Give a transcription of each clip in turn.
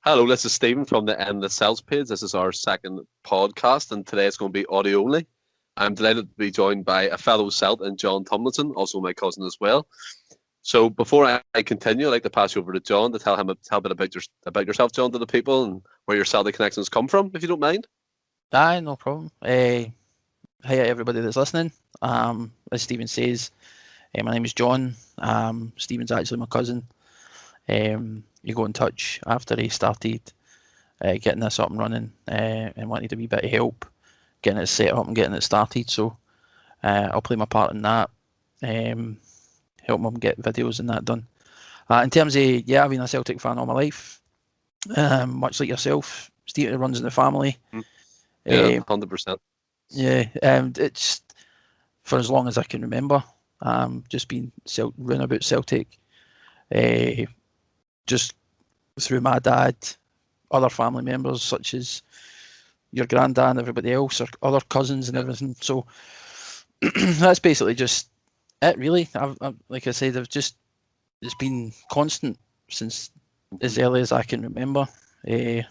Hello, this is Stephen from the End the Celts page. This is our second podcast, and today it's going to be audio only. I'm delighted to be joined by a fellow Celt and John Tomlinson, also my cousin as well. So before I continue, I'd like to pass you over to John to tell him a bit about yourself, John, to the people, and where your Celtic connections come from, if you don't mind. Aye, no problem. Hey everybody that's listening. As Stephen says, my name is John. Stephen's actually my cousin. You got in touch after he started getting this up and running and wanted a wee bit of help getting it set up and getting it started. So I'll play my part in that, help him get videos and that done. In terms of, I've been a Celtic fan all my life, much like yourself. Steve runs in the family. Yeah, 100%. Yeah, it's for as long as I can remember. Just been running about Celtic. Just through my dad, other family members such as your granddad and everybody else, or other cousins and everything. So that's basically just it, really. I've like I said, it's been constant since as early as I can remember. It's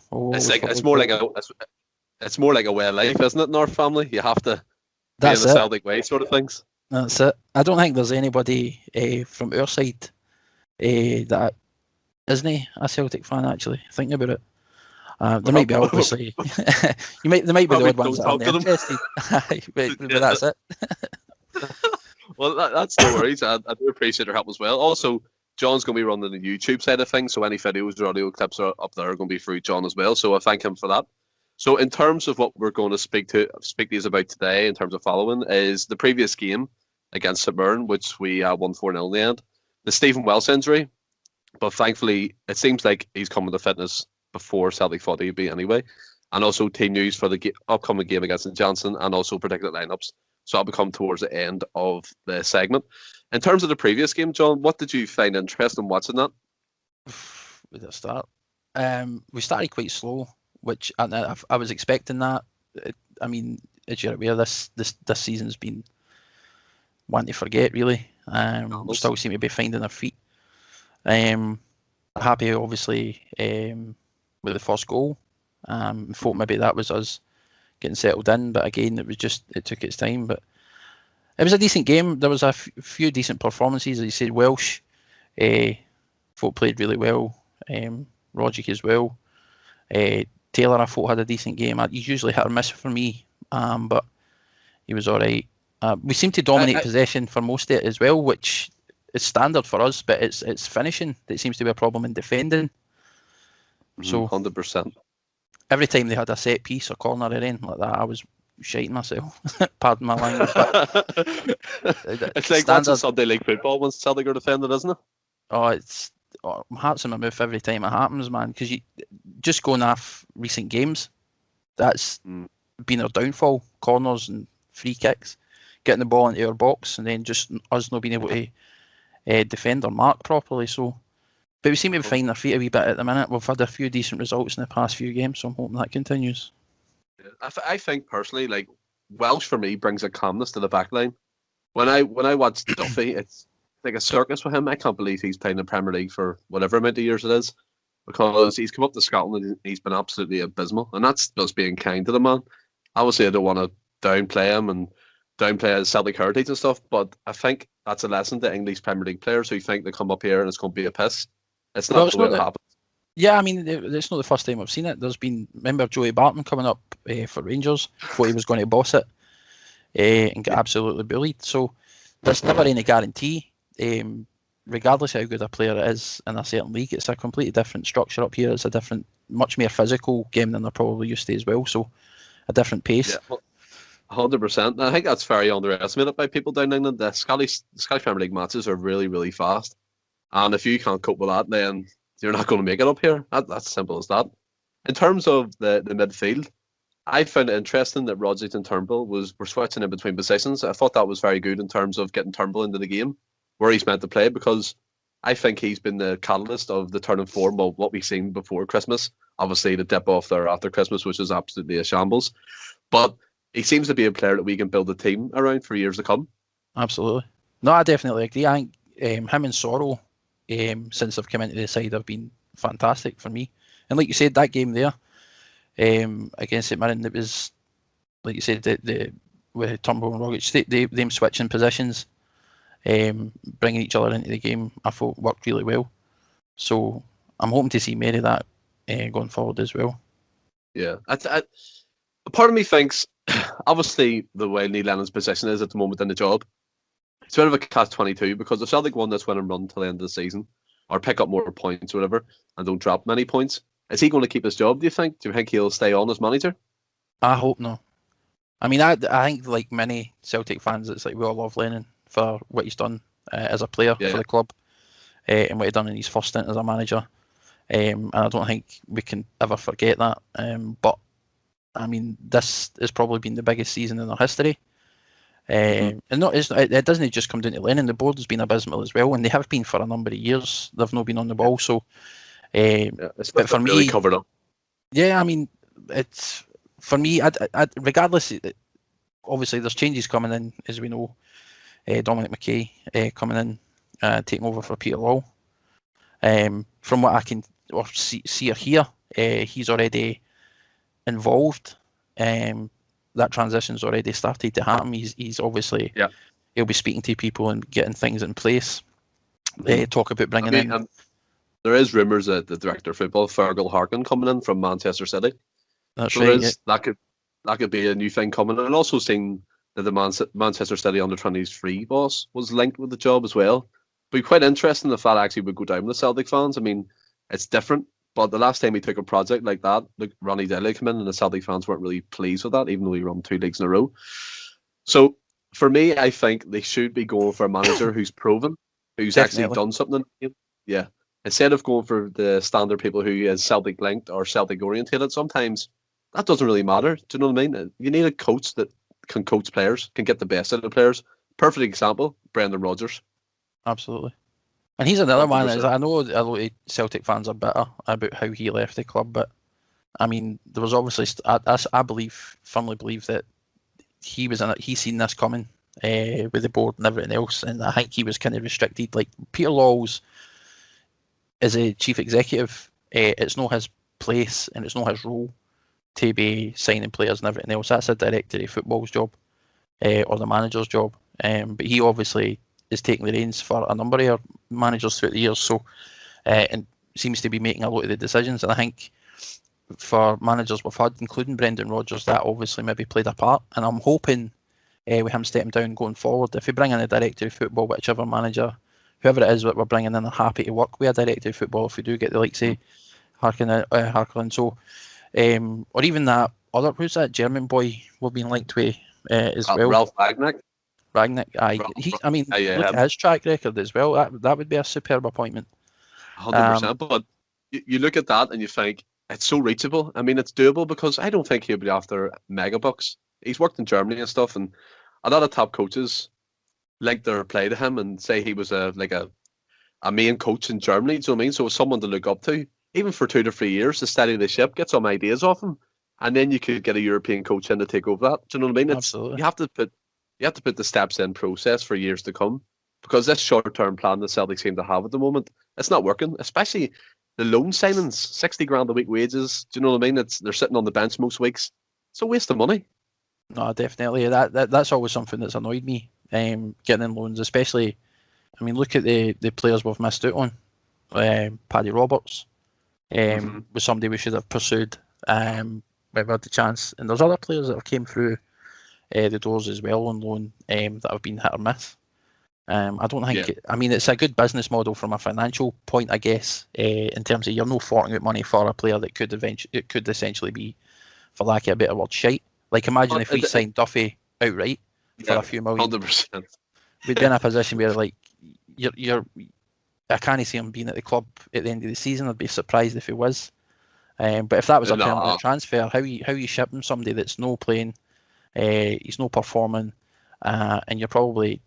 more like a way of life, isn't it? In our family, you have to be in the Celtic way, sort of things. That's it. I don't think there's anybody from our side that isn't a Celtic fan, actually, thinking about it. There might be, obviously, there might be the odd ones that aren't interested, but that's it. Well, that's no worries. I do appreciate your help as well. Also, John's going to be running the YouTube side of things, so any videos or audio clips are up there are going to be through John as well, so I thank him for that. So in terms of what we're going to speak to you about today, in terms of following, is the previous game against St Mirren, which we won 4-0 in the end. The Stephen Welsh injury, but thankfully it seems like he's coming to fitness before Celtic thought he'd be anyway. And also team news for the upcoming game against St Johnstone, and also predicted lineups. So I'll become towards the end of the segment. In terms of the previous game, John, what did you find interesting watching that? Where did I start? We started quite slow, which I was expecting that. I mean, as you're aware, this season's been one to forget, really. We still seem to be finding our feet. Happy, obviously, with the first goal. Thought maybe that was us getting settled in, but again, it took its time. But it was a decent game. There was a few decent performances. As you said, Welsh, thought played really well. Rogic as well. Taylor, I thought, had a decent game. He's usually hit or miss for me, but he was all right. We seem to dominate possession for most of it as well, which is standard for us, but it's finishing that seems to be a problem in defending. So 100%. Every time they had a set piece or corner or anything like that, I was shiting myself. Pardon my language. It's like that's a Sunday league football when Celtic are defending, isn't it? My heart's in my mouth every time it happens, man. Because you just going off recent games, that's been our downfall. Corners and free kicks, getting the ball into our box, and then just us not being able to defend or mark properly. So, but we seem to be finding our feet a wee bit at the minute. We've had a few decent results in the past few games, so I'm hoping that continues. I think personally, like Welsh for me brings a calmness to the back line. When I watch Duffy, it's like a circus for him. I can't believe he's playing the Premier League for whatever amount of years it is, because he's come up to Scotland and he's been absolutely abysmal, and that's just being kind to the man. Obviously, I don't want to downplay him and downplay his Celtic heritage and stuff, but I think that's a lesson to English Premier League players who think they come up here and it's going to be a piss. It's not the way it happens. Yeah, I mean, it's not the first time I've seen it. There's been, remember Joey Barton coming up for Rangers, thought he was going to boss it and get absolutely bullied. So there's never any guarantee. Regardless of how good a player is in a certain league, it's a completely different structure up here. It's a different, much more physical game than they're probably used to as well. So a different pace. Yeah, 100%. I think that's very underestimated by people down in England. The Scottish Premier League matches are really, really fast. And if you can't cope with that, then you're not going to make it up here. That's simple as that. In terms of the midfield, I found it interesting that Rogic and Turnbull were switching in between positions. I thought that was very good in terms of getting Turnbull into the game where he's meant to play, because I think he's been the catalyst of the turn in form of what we've seen before Christmas. Obviously, the dip off there after Christmas, which is absolutely a shambles. But he seems to be a player that we can build a team around for years to come. Absolutely. No, I definitely agree. I think him and Sorrell, since they've come into the side, have been fantastic for me. And like you said, that game there against St Mirren, it was, like you said, the with Turnbull and Rogic, them switching positions, bringing each other into the game, I thought worked really well. So I'm hoping to see more of that going forward as well. Yeah, part of me thinks, obviously, the way Neil Lennon's position is at the moment in the job, it's a bit of a catch-22 because if Celtic won this win and run till the end of the season, or pick up more points or whatever, and don't drop many points, is he going to keep his job, do you think? Do you think he'll stay on as manager? I hope not. I mean, I think like many Celtic fans, it's like we all love Lennon for what he's done as a player for the club and what he's done in his first stint as a manager. And I don't think we can ever forget that. But I mean, this has probably been the biggest season in our history. And it doesn't just come down to Lennon. The board has been abysmal as well, and they have been for a number of years. They've not been on the ball. So, but for me, really covered up. Yeah, I mean, it's for me. Regardless, obviously, there's changes coming in, as we know. Dominic McKay coming in, taking over for Peter Law. From what I can see or hear, he's already involved. That transition's already started to happen. He's obviously he'll be speaking to people and getting things in place. Talk about bringing in. There is rumours that the director of football, Fergal Harkin, coming in from Manchester City. That's so right. That could be a new thing coming. And also seen that the Manchester City under-23 boss was linked with the job as well. But quite interesting if that actually would go down with the Celtic fans. I mean, it's different. But the last time he took a project like that, like Ronnie Daly came in, and the Celtic fans weren't really pleased with that, even though he won 2 leagues in a row. So for me, I think they should be going for a manager who's proven, who's actually done something. Yeah. Instead of going for the standard people who is Celtic linked or Celtic orientated, sometimes that doesn't really matter. Do you know what I mean? You need a coach that can coach players, can get the best out of the players. Perfect example, Brendan Rodgers. Absolutely. And he's another 100%. one. I know a lot of Celtic fans are bitter about how he left the club, but I mean, there was obviously I firmly believe that he was he's seen this coming with the board and everything else, and I think he was kind of restricted. Like Peter Law's as a chief executive, it's not his place and it's not his role to be signing players and everything else. That's a director of football's job or the manager's job. But he obviously is taking the reins for a number of managers throughout the years, so and seems to be making a lot of the decisions. And I think for managers we've had, including Brendan Rodgers, that obviously maybe played a part. And I'm hoping with him stepping down going forward, if we bring in a director of football, whichever manager, whoever it is that we're bringing in, are happy to work with a director of football if we do get the likes of Harkin. So, or even that other, who's that German boy we've been linked with as well? Ralph Ragnick. Look at his track record as well. That would be a superb appointment. 100%. But you look at that and you think it's so reachable. I mean, it's doable because I don't think he'll be after mega bucks. He's worked in Germany and stuff, and a lot of top coaches link their play to him and say he was a main coach in Germany. Do you know what I mean? So it's someone to look up to, even for 2 to 3 years to steady the ship, get some ideas off him, and then you could get a European coach in to take over that. Do you know what I mean? Absolutely. You have to put the steps in process for years to come, because this short-term plan that Celtic seem to have at the moment, it's not working. Especially the loan signings, 60 grand a week wages. Do you know what I mean? They're sitting on the bench most weeks. It's a waste of money. No, definitely. That's always something that's annoyed me. Getting in loans, especially. I mean, look at the players we've missed out on. Paddy Roberts was somebody we should have pursued. We've had the chance, and there's other players that have came through the doors as well on loan that have been hit or miss. I don't think. I mean, it's a good business model from a financial point, I guess, in terms of you're not forking out money for a player that could essentially be, for lack of a better word, shite. Like imagine if we signed Duffy outright for a few million. 100%. We'd be in a position where like I can't see him being at the club at the end of the season. I'd be surprised if he was. But if that was a permanent transfer, how you ship him somebody that's no playing, he's no performing, and you're probably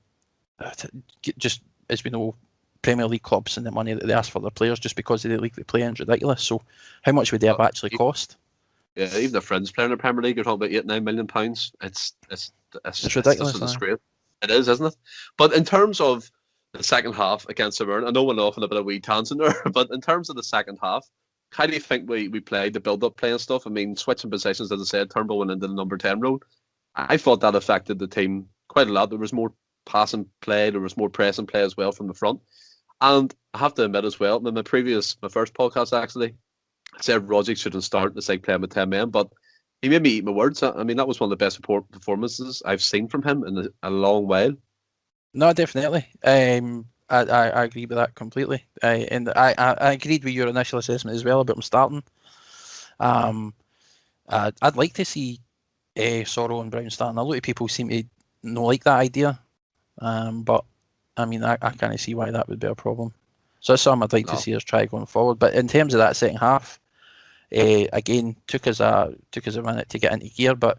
just, as we know, Premier League clubs and the money that they ask for their players just because of the league they play in is ridiculous. So how much would they have actually cost? Yeah, even the Friends playing in the Premier League, you're talking about £8-9 million. It's ridiculous. It's a disgrace. It is, isn't it? But in terms of the second half against St Mirren, I know we're off on a bit of a wee tangent there, but in terms of the second half, how do you think we played the build-up play and stuff? I mean, switching positions, as I said, Turnbull went into the number 10 role. I thought that affected the team quite a lot. There was more passing play, there was more pressing play as well from the front. And I have to admit as well, in my first podcast actually, I said Rodgers shouldn't start the side playing with 10 men, but he made me eat my words. I mean, that was one of the best performances I've seen from him in a long while. No, definitely. I agree with that completely. And I agreed with your initial assessment as well about him starting. I'd like to see Sorrow and Brown starting. A lot of people seem to not like that idea, but I mean, I can't see why that would be a problem. So that's something I'd like to see us try going forward. But in terms of that second half, again, took us a minute to get into gear, but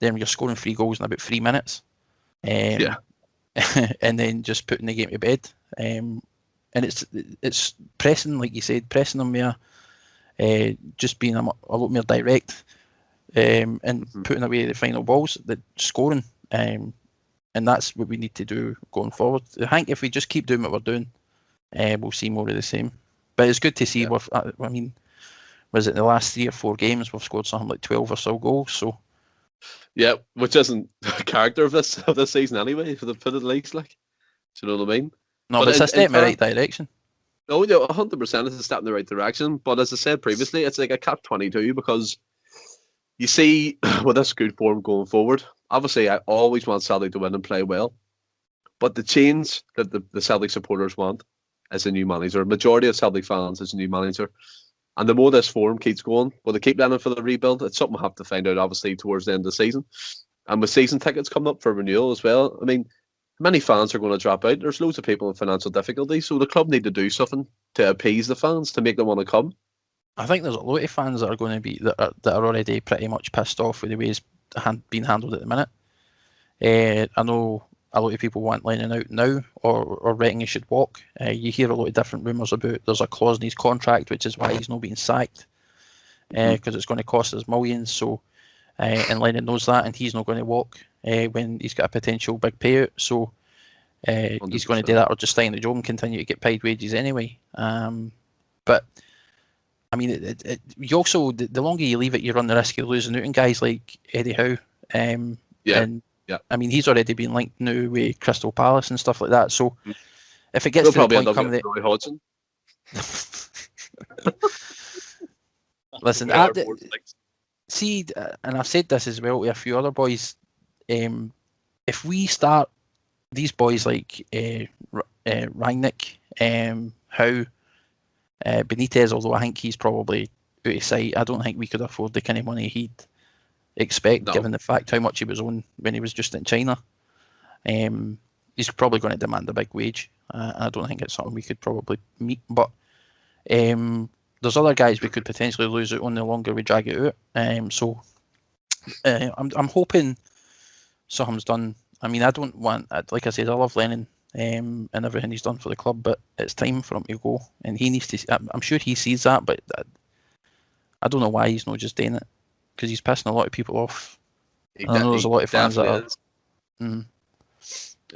then you're scoring 3 goals in about 3 minutes. Yeah. And then just putting the game to bed. And it's pressing, like you said, pressing them more, just being a lot more direct, and putting away the final balls, the scoring. And that's what we need to do going forward. I think if we just keep doing what we're doing, we'll see more of the same. But it's good to see. Yeah. I mean, was it the last 3 or 4 games we've scored something like 12 or so goals? So. Yeah, which isn't a character of this season anyway, for the least, like. Do you know what I mean? No, but it's a step in the right direction. Oh, yeah, 100% it's a step in the right direction. But as I said previously, it's like a catch-22 because you see, with this good form going forward, obviously I always want Celtic to win and play well. But the change that the Celtic supporters want is a new manager. Majority of Celtic fans is a new manager. And the more this form keeps going, will they keep planning for the rebuild? It's something we'll have to find out, obviously, towards the end of the season. And with season tickets coming up for renewal as well, I mean, many fans are going to drop out. There's loads of people in financial difficulty, so the club need to do something to appease the fans, to make them want to come. I think there's a lot of fans that are going to be that are already pretty much pissed off with the way it's being handled at the minute. I know a lot of people want Lennon out now or reckon he should walk. You hear a lot of different rumours about there's a clause in his contract, which is why he's not being sacked, because it's going to cost us millions. So, and Lennon knows that, and he's not going to walk when he's got a potential big payout. So he's going to do that or just stay in the job and continue to get paid wages anyway. But I mean, you also, the longer you leave it, you run the risk of losing out on guys like Eddie Howe. Yeah. I mean, he's already been linked now with Crystal Palace and stuff like that. So if it gets to the point coming, Roy Hodgson. Listen, see, and I've said this as well to a few other boys. If we start these boys like Rangnick, Howe, Benitez, although I think he's probably out of sight, I don't think we could afford the kind of money he'd expect, given the fact how much he was on when he was just in China. He's probably going to demand a big wage. I don't think it's something we could probably meet, but there's other guys we could potentially lose out on the longer we drag it out. So I'm hoping something's done. I mean, I don't want, like I said, I love Lennon and everything he's done for the club, but it's time for him to go, and he needs to. I'm sure he sees that, but I don't know why he's not just doing it, because he's pissing a lot of people off. I know there's a lot of fans that are.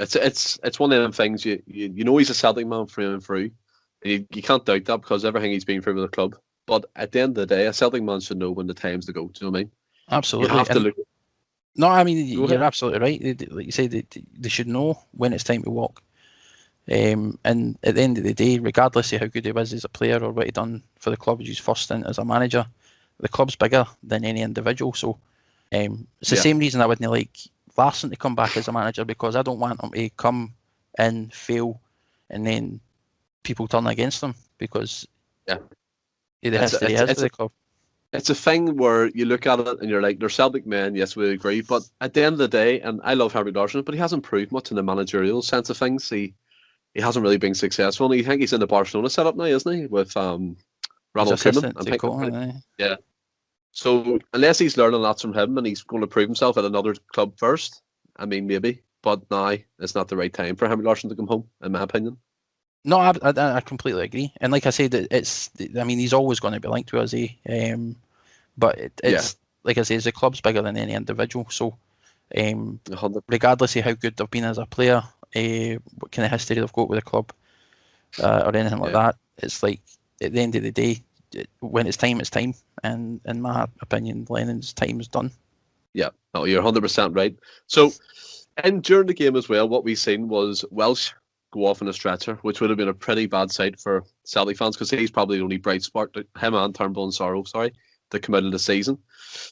It's one of them things you know he's a Celtic man through and through. And you can't doubt that because everything he's been through with the club. But at the end of the day, a Celtic man should know when the time's to go. Do you know what I mean? Absolutely. You have to look. No, I mean, you're absolutely right. Like you said, they should know when it's time to walk. And at the end of the day, regardless of how good he was as a player or what he done for the club as his first stint as a manager, the club's bigger than any individual. So it's the same reason I wouldn't like Larsson to come back as a manager, because I don't want him to come in, fail, and then people turn against him because of the history he has with the club. It's a thing where you look at it and you're like, they're Celtic men, yes, we agree. But at the end of the day, and I love Henrik Larsson, but he hasn't proved much in the managerial sense of things. He hasn't really been successful. I think he's in the Barcelona setup now, isn't he? With Ronald Koeman. Yeah. So unless he's learning lots from him and he's going to prove himself at another club first, I mean, maybe. But now it's not the right time for Henrik Larsson to come home, in my opinion. No, I completely agree. And like I said, he's always going to be linked to us, but it's like I say, the club's bigger than any individual. So regardless of how good they've been as a player, what kind of history they've got with the club, or anything like that, it's like at the end of the day, when it's time, and in my opinion, Lennon's time is done. Yeah, no, you're 100% right. So, and during the game as well, what we seen was Welsh go off in a stretcher, which would have been a pretty bad sight for Celtic fans because he's probably the only bright spark, him and Turnbull and Sorrow, sorry, to come out of the season.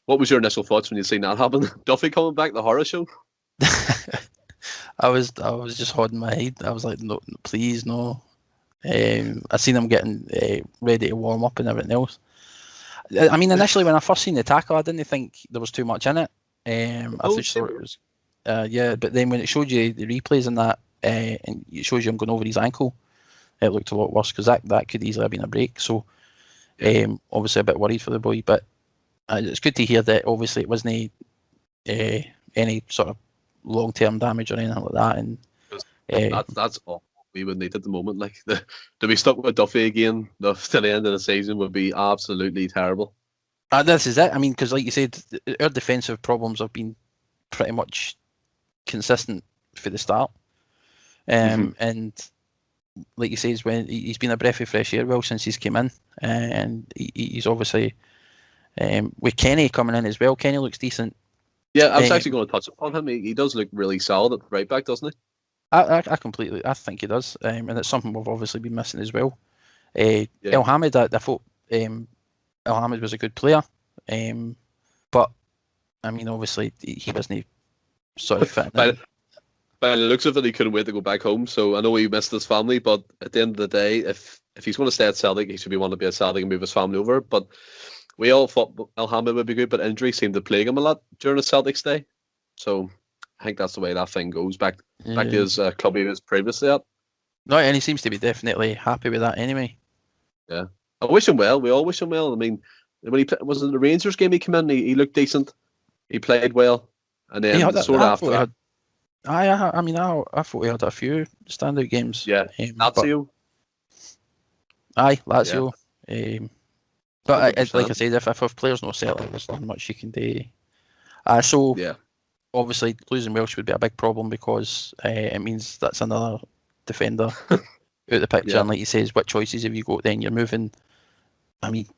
What was your initial thoughts when you seen that happen? Duffy coming back, the horror show? I was just holding my head. I was like, no, please, no. I seen him getting ready to warm up and everything else. I mean, initially when I first seen the tackle, I didn't think there was too much in it. I just thought it was, but then when it showed you the replays and that, and it shows you him going over his ankle, it looked a lot worse because that could easily have been a break. So, obviously a bit worried for the boy, but it's good to hear that obviously it wasn't any sort of long-term damage or anything like that. And that's all we would need at the moment. Like to be stuck with Duffy again to the end of the season would be absolutely terrible. This is it. I mean, because like you said, our defensive problems have been pretty much consistent for the start. And like you say, when he's been a breath of fresh air since he's came in, and he's obviously with Kenny coming in as well. Kenny looks decent. Yeah, I was actually going to touch upon him. He does look really solid at right back, doesn't he? I think he does, and it's something we've obviously been missing as well. El Hamid, I thought El Hamid was a good player, but I mean, obviously he wasn't sort of fitting in. By the looks of it, he couldn't wait to go back home. So I know he missed his family, but at the end of the day, if he's going to stay at Celtic, he should be wanting to be at Celtic and move his family over. But we all thought El Hamid would be good, but injury seemed to plague him a lot during the Celtic stay. So I think that's the way that thing goes. Back to his club he was previously at. No, and he seems to be definitely happy with that anyway. Yeah, I wish him well. We all wish him well. I mean, when he was in the Rangers game, he came in, he looked decent. He played well, and then after that. I mean, I thought he had a few standout games. Yeah, Lazio. Lazio. Yeah. But like I said, if players no Celtic, there's not much you can do. Obviously losing Welsh would be a big problem because it means that's another defender out the picture. And like you says, what choices have you got? Then you're moving. I mean,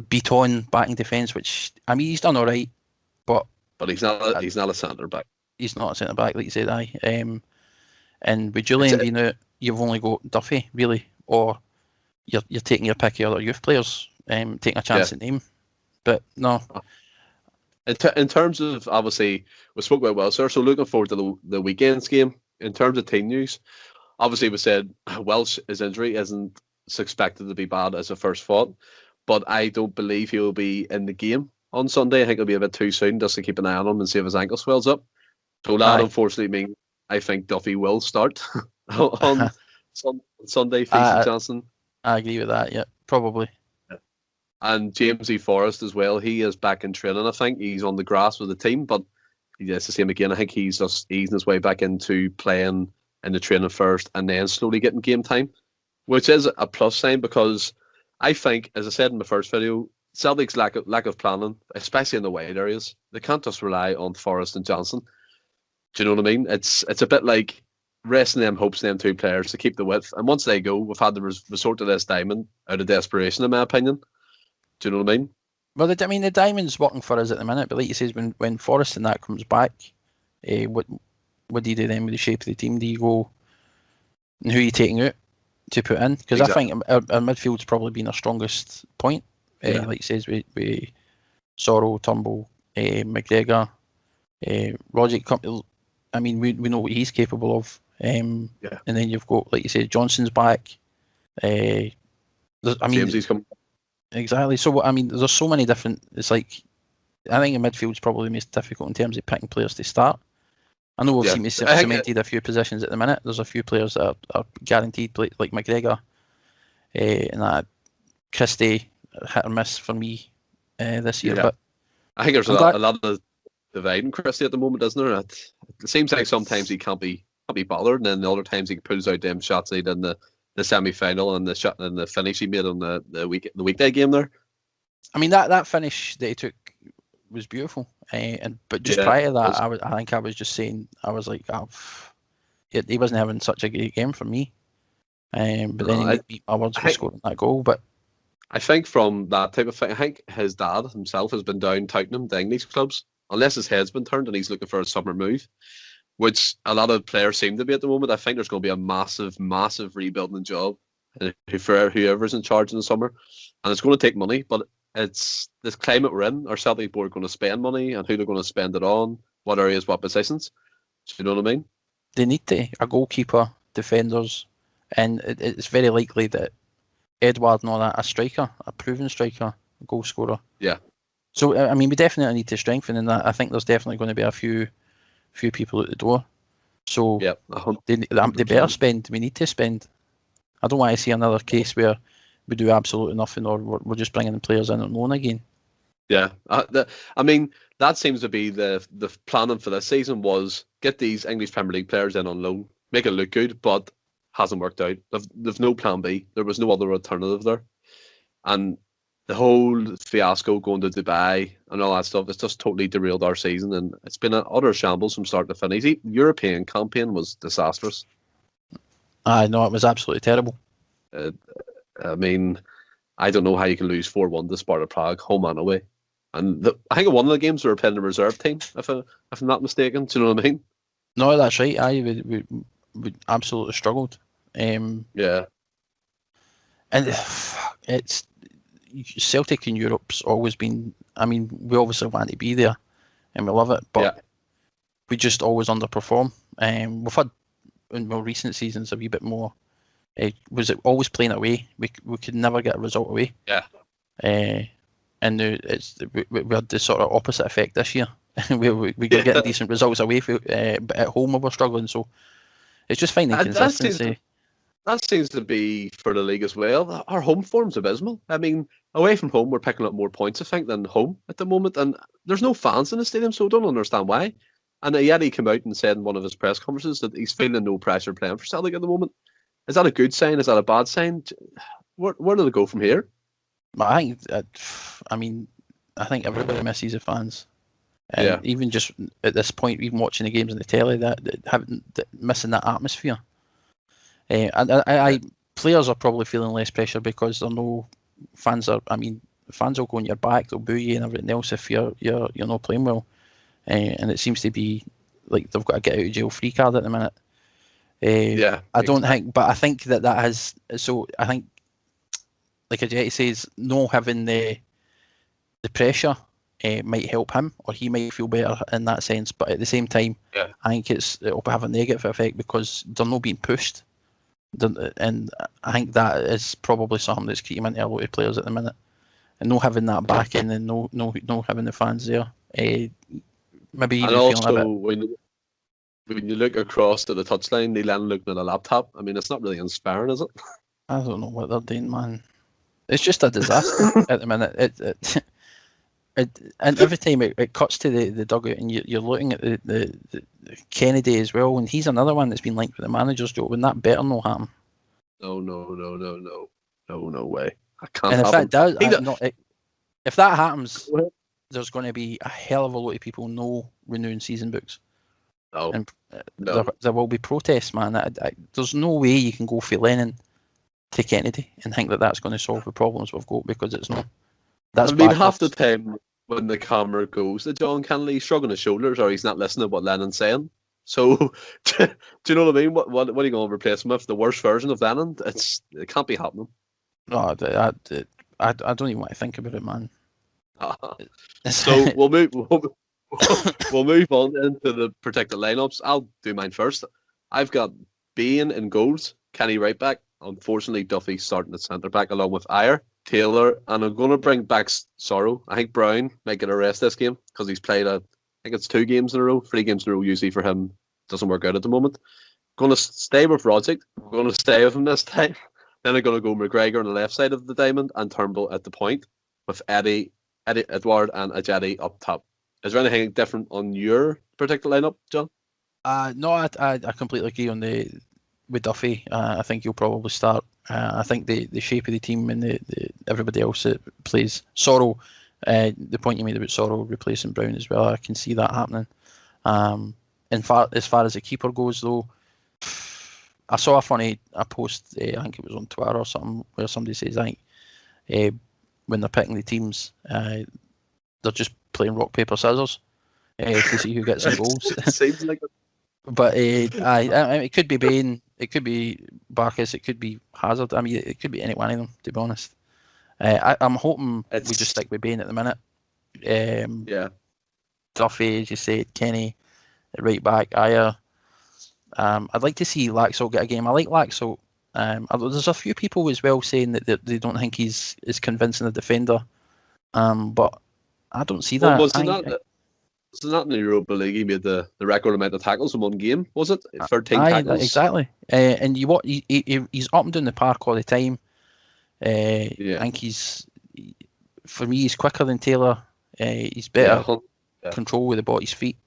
Beaton back in defence, which I mean he's done all right, but he's not a centre back. He's not a centre back, like you said. And with Julian being out, you've only got Duffy really, or you're taking your pick of other youth players, taking a chance at him. But no. In terms of, obviously, we spoke about Welsh, so looking forward to the weekend's game. In terms of team news, obviously we said Welsh's injury isn't expected to be bad as a first thought, but I don't believe he'll be in the game on Sunday. I think it'll be a bit too soon just to keep an eye on him and see if his ankle swells up. So that unfortunately means I think Duffy will start on Sunday facing Johnson. I agree with that, yeah, probably. And James E. Forrest as well. He is back in training, I think. He's on the grass with the team, but it's the same again. I think he's just easing his way back into playing in the training first and then slowly getting game time, which is a plus sign because I think, as I said in my first video, Celtic's lack of planning, especially in the wide areas, they can't just rely on Forrest and Johnson. Do you know what I mean? It's a bit like resting them hopes them two players to keep the width. And once they go, we've had to resort to this diamond out of desperation, in my opinion. Do you know what I mean? Well, the diamond's working for us at the minute, but like you says, when Forrest and that comes back, what do you do then with the shape of the team? Do you go and who are you taking out to put in? Because I think our midfield's probably been our strongest point. Like you says, with Sorrow, Turnbull, McGregor, Rogic. I mean, we know what he's capable of. And then you've got, like you said, Johnson's back. Jamesie's coming. Exactly. So I mean, there's so many different. It's like I think the midfield's probably the most difficult in terms of picking players to start. I know we've seen cemented a few positions at the minute. There's a few players that are guaranteed, like McGregor, and that Christie hit or miss for me this year. But I think there's a lot of dividing Christie at the moment, isn't there? It seems like sometimes he can't be bothered, and then the other times he pulls out them shots he did in the semi-final and the shot and the finish he made on the weekday game there. I mean that finish that he took was beautiful, but just prior to that, I think I was just saying I was like, he wasn't having such a great game for me, but then he beat my words for scoring that goal. But I think from that type of thing, I think his dad himself has been down touting him to English clubs, unless his head's been turned and he's looking for a summer move, which a lot of players seem to be at the moment. I think there's going to be a massive, massive rebuilding job for whoever's in charge in the summer, and it's going to take money. But it's this climate we're in. Our Celtic board going to spend money, and who they're going to spend it on, what areas, what positions. Do you know what I mean? They need a goalkeeper, defenders, and it's very likely that Edward and all that, a striker, a proven striker, a goal scorer. Yeah. So I mean, we definitely need to strengthen in that. I think there's definitely going to be a few people at the door. So yeah, they better spend. We need to spend. I don't want to see another case where we do absolutely nothing, or we're just bringing the players in on loan again. Yeah, I mean that seems to be the planning for this season was get these English Premier League players in on loan, make it look good, but hasn't worked out. They've no plan B. There was no other alternative there, and the whole fiasco going to Dubai and all that stuff, it's just totally derailed our season, and it's been an utter shambles from start to finish. The European campaign was disastrous. I know, it was absolutely terrible. I mean, I don't know how you can lose 4-1 to Sparta Prague, home and away. And I think one of the games we were playing the reserve team, if I'm not mistaken. Do you know what I mean? No, that's right. We absolutely struggled. Yeah. And it's Celtic in Europe's always been. I mean, we obviously want to be there, and we love it, but we just always underperform. We've had in more recent seasons a wee bit more. Was it always playing away? We could never get a result away. Yeah. And now we had the sort of opposite effect this year. we could get decent results away, but at home we were struggling. So it's just finding consistency. That seems to be for the league as well. Our home form's abysmal. I mean, away from home we're picking up more points, I think, than home at the moment. And there's no fans in the stadium, so I don't understand why. And Yeti came out and said in one of his press conferences that he's feeling no pressure playing for Celtic at the moment. Is that a good sign? Is that a bad sign? Where do they go from here? I think everybody misses the fans. And even just at this point, even watching the games on the telly, that missing that atmosphere. Players are probably feeling less pressure because there are no fans. Fans will go on your back, they'll boo you and everything else if you're not playing well. And it seems to be like they've got a get out of jail free card at the minute. I don't think, but I think that has. So I think, like Ajeti says, no having the pressure might help him, or he might feel better in that sense. But at the same time, I think it'll have a negative effect because they're not being pushed. And I think that is probably something that's creating into a lot of players at the minute. And no having that backing and no having the fans there. Maybe even and also feeling a bit. When you look across to the touchline, Neil Lennon looking at a laptop. I mean, it's not really inspiring, is it? I don't know what they're doing, man. It's just a disaster at the minute. And every time it cuts to the dugout, and you're looking at the Kennedy as well, and he's another one that's been linked with the manager's job, and that better not happen. No way. I can't. And if that does, if that happens, there's going to be a hell of a lot of people no renewing season books. No. And there will be protests, man. There's no way you can go for Lennon to Kennedy and think that that's going to solve the problems we've got, because it's not. Half the time when the camera goes to John Kennedy, he's shrugging his shoulders or he's not listening to what Lennon's saying. So, do you know what I mean? What are you going to replace him with? The worst version of Lennon? It can't be happening. No, I don't even want to think about it, man. So we'll move on into the predicted lineups. I'll do mine first. I've got Bain in goals, Kenny right back. Unfortunately, Duffy starting at centre back along with Ayer, Taylor, and I'm going to bring back Sorrow. I think Brown might get a rest this game because he's played I think it's 2 games in a row, 3 games in a row usually for him. Doesn't work out at the moment. Going to stay with Rodzik. I'm going to stay with him this time. Then I'm going to go McGregor on the left side of the diamond and Turnbull at the point with Eddie Edward and Ajeti up top. Is there anything different on your particular lineup, John? No, I completely agree on with Duffy. I think he'll probably start. I think the shape of the team and the everybody else that plays Sorrow. The point you made about Sorrow replacing Brown as well, I can see that happening. As far as the keeper goes, though, I saw a post, I think it was on Twitter or something, where somebody says, I think when they're picking the teams, they're just playing rock paper scissors to see who gets some goals. Seems like it. But it could be Bain, it could be Barkas, it could be Hazard. I mean, it could be any one of them, to be honest. I'm hoping we just stick with Bain at the minute. Yeah. Duffy, as you said, Kenny, right back, Ayer. I'd like to see Laxalt get a game. I like Laxalt. There's a few people as well saying that they don't think he's as convincing a defender. But I don't see that. Was it not in the Europa League he made the record amount of tackles in one game? Was it 13 tackles? Exactly. And he's up and down the park all the time. I think for me, he's quicker than Taylor. He's better control with the ball, his feet.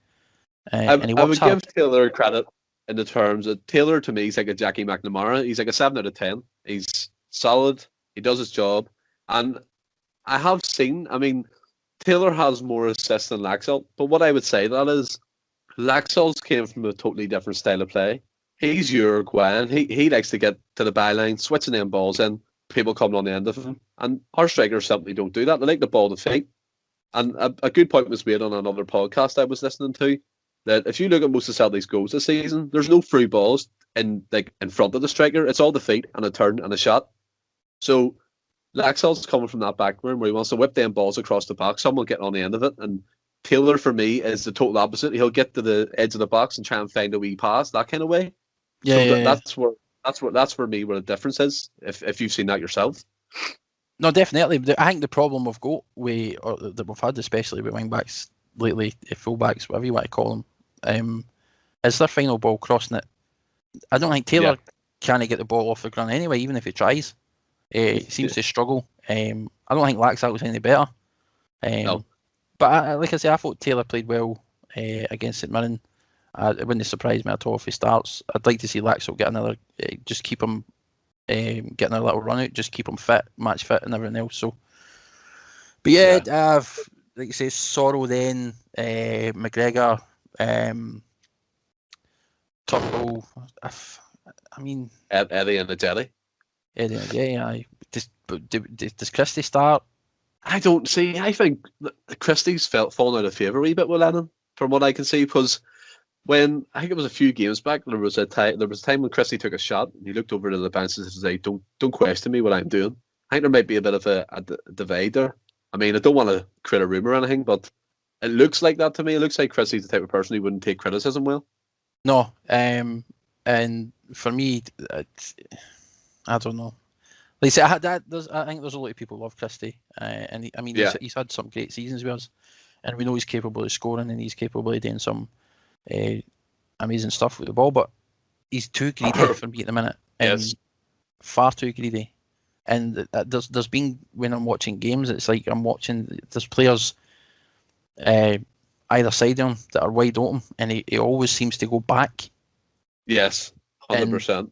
I would give Taylor credit in the terms that Taylor, to me, is like a Jackie McNamara. He's like a 7 out of 10. He's solid. He does his job. And I have seen, Taylor has more assists than Laxalt. But what I would say that is, Laxalt came from a totally different style of play. He's Uruguayan. He likes to get to the byline, switching them balls in, people coming on the end of him. And our strikers simply don't do that. They like the ball to feet. And a good point was made on another podcast I was listening to, that if you look at most of Celtic's goals this season, there's no free balls in front of the striker. It's all the feet and a turn and a shot. So Laxalt's coming from that background where he wants to whip them balls across the box, someone getting on the end of it. And Taylor, for me, is the total opposite. He'll get to the edge of the box and try and find a wee pass, that kind of way. That's where me where the difference is. If you've seen that yourself. No, definitely. I think the problem we've got that we've had, especially with wing backs lately, full backs, whatever you want to call them, is their final ball crossing it. I don't think Taylor can get the ball off the ground anyway, even if he tries. He seems to struggle. I don't think Laxalt was any better. No. But like I say, I thought Taylor played well against St Mirren. It wouldn't surprise me at all if he starts. I'd like to see Laxalt get another, just keep him getting a little run out, just keep him fit, match fit, and everything else. So, but I've, like you say, Sorrow, then McGregor, Turtle. Eddie and the Jelly. Does Christie start? I don't see. I think Christie's fallen out of favour a wee bit with Lennon, from what I can see, because when I think it was a few games back, there was a time when Christie took a shot and he looked over to the bench and said, "Don't question me what I'm doing." I think there might be a bit of a divide there. I don't want to create a rumour or anything, but it looks like that to me. It looks like Christie's the type of person who wouldn't take criticism well. No, and for me, I don't know. Like I say, I think there's a lot of people who love Christie, and he's had some great seasons with us, and we know he's capable of scoring and he's capable of doing some amazing stuff with the ball, but he's too greedy for me at the minute. Yes. Far too greedy. And there's been, when I'm watching games, it's like there's players either side of him that are wide open, and he always seems to go back. Yes, 100%.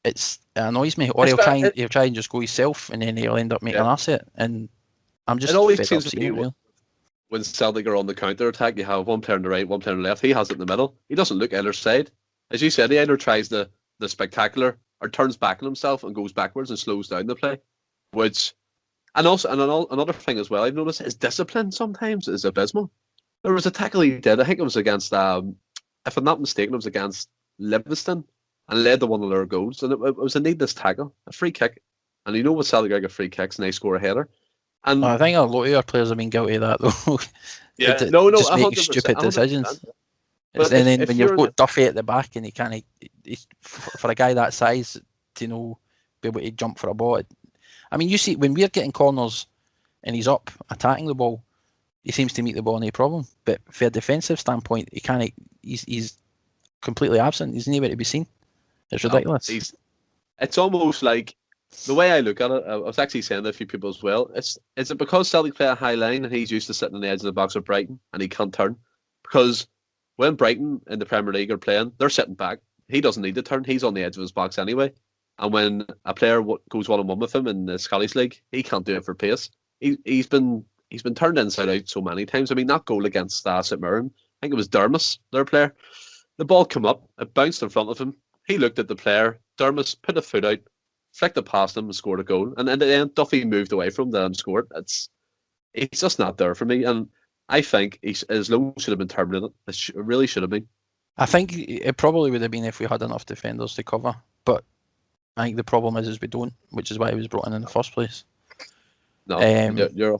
It annoys me. Or he'll try and just go himself, and then he'll end up making an asset. And I'm just. It always seems to be when Celtic are on the counter attack, you have one player on the right, one player on the left. He has it in the middle. He doesn't look either side. As you said, he either tries the spectacular or turns back on himself and goes backwards and slows down the play. Another thing as well I've noticed, his discipline sometimes is abysmal. There was a tackle he did, I think it was against, if I'm not mistaken, it was against Livingston, and led to one of their goals. And it was a needless tackle, a free kick. And you know what Celtic get free kicks and they score a header. And I think a lot of our players have been guilty of that though. Yeah, just 100%, making stupid decisions. But and then when you've got Duffy at the back and he can't, for a guy that size to be able to jump for a ball. You see when we're getting corners and he's up attacking the ball, he seems to meet the ball no problem. But for a defensive standpoint, he can't. He's completely absent. He's nowhere to be seen. It's ridiculous. It's almost like, the way I look at it, I was actually saying to a few people as well, is it because Celtic play a high line and he's used to sitting on the edge of the box with Brighton and he can't turn? Because when Brighton in the Premier League are playing, they're sitting back. He doesn't need to turn. He's on the edge of his box anyway. And when a player goes one-on-one with him in the Scottish League, he can't do it for pace. He's been turned inside out so many times. That goal against St Mirren, I think it was Dermis, their player. The ball came up, it bounced in front of him. He looked at the player. Dermis put a foot out, flicked it past him and scored a goal. And then Duffy moved away from them and scored. He's just not there for me. And I think his loan should have been terminated. It really should have been. I think it probably would have been if we had enough defenders to cover. But I think the problem is we don't, which is why he was brought in the first place. No, you're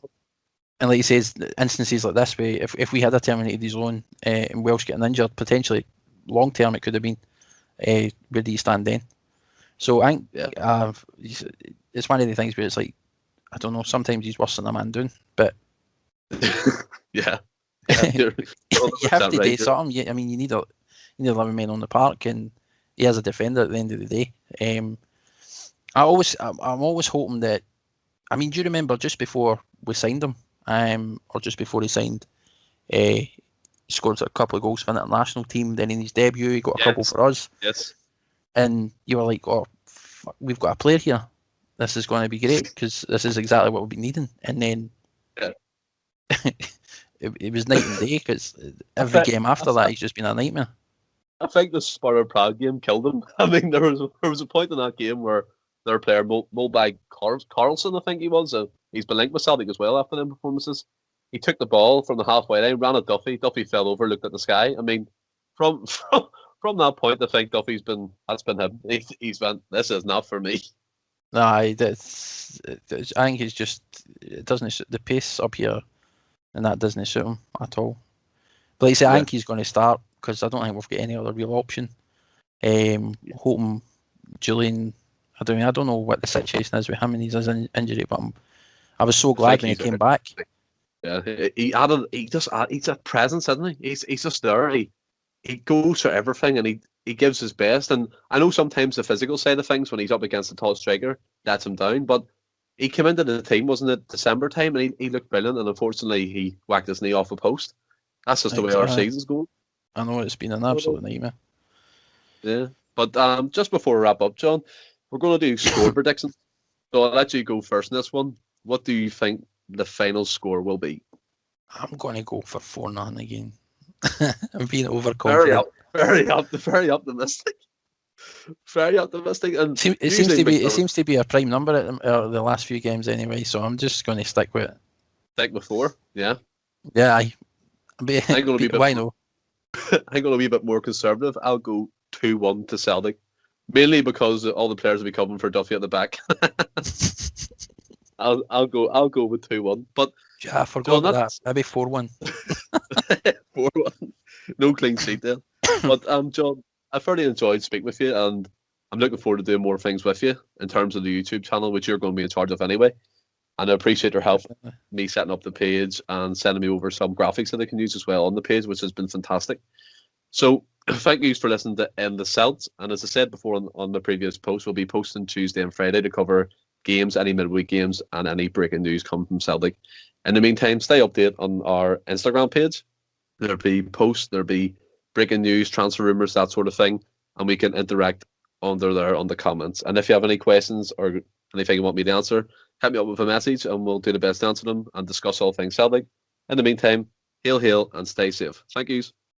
and like he says, instances like this, where if we had terminated his loan and Welsh getting injured, potentially long term it could have been, where do you stand then? So I think it's one of the things where it's like, I don't know, sometimes he's worse than a man doing, but yeah. You have to do something. I mean, you need 11 men on the park, and he has a defender at the end of the day. I'm always hoping that. I mean, do you remember just before we signed him, or just before he signed, he scored a couple of goals for the international team. Then in his debut, he got a couple for us. Yes. And you were like, "Oh, fuck, we've got a player here. This is going to be great because this is exactly what we've been needing." And then it was night and day because every game after that, he's just been a nightmare. I think the Spurs Prague game killed him. I mean, there was a point in that game where their player, Mulberg Carlson, I think he was, he's been linked with Celtic as well after them performances. He took the ball from the halfway line, ran at Duffy. Duffy fell over, looked at the sky. I mean, from that point, I think that's been him. He's went, this is not for me. No, I think he's just, it doesn't suit the pace up here, and that doesn't suit him at all. But like I say, I think he's going to start because I don't think we've got any other real option. Hoping Julian, I don't know what the situation is with him and his injury, but I was so glad when he came back. Yeah, he's a presence, isn't he? He's just there. He goes for everything and he gives his best. And I know sometimes the physical side of things when he's up against the tall striker lets him down, but he came into the team, wasn't it, December time, and he looked brilliant. And unfortunately, he whacked his knee off a post. That's just the way our season's going. I know it's been an absolute nightmare. Yeah, but just before we wrap up, John, we're going to do score predictions. So I'll let you go first in this one. What do you think the final score will be? I'm going to go for 4-0 again. I'm being overconfident. Very optimistic. Very optimistic. And it seems to be a prime number at the last few games anyway. So I'm just going to stick with it. Stick with 4. Yeah. Yeah. I'm going to be why no? I'm going to be a bit more conservative. I'll go 2-1 to Celtic, mainly because all the players will be coming for Duffy at the back. I'll go with 2-1. But yeah, I forgot about that. Maybe 4-1. 4-1. No clean sheet there. But John, I thoroughly enjoyed speaking with you, and I'm looking forward to doing more things with you in terms of the YouTube channel, which you're going to be in charge of anyway. And I appreciate your help, me setting up the page and sending me over some graphics that I can use as well on the page, which has been fantastic. So thank you for listening to End the Celts. And as I said before on the previous post, we'll be posting Tuesday and Friday to cover games, any midweek games, and any breaking news coming from Celtic. In the meantime, stay updated on our Instagram page. There'll be posts, there'll be breaking news, transfer rumours, that sort of thing. And we can interact under there on the comments. And if you have any questions or anything you want me to answer, hit me up with a message and we'll do the best to answer them and discuss all things Celtic. In the meantime, hail, and stay safe. Thank yous.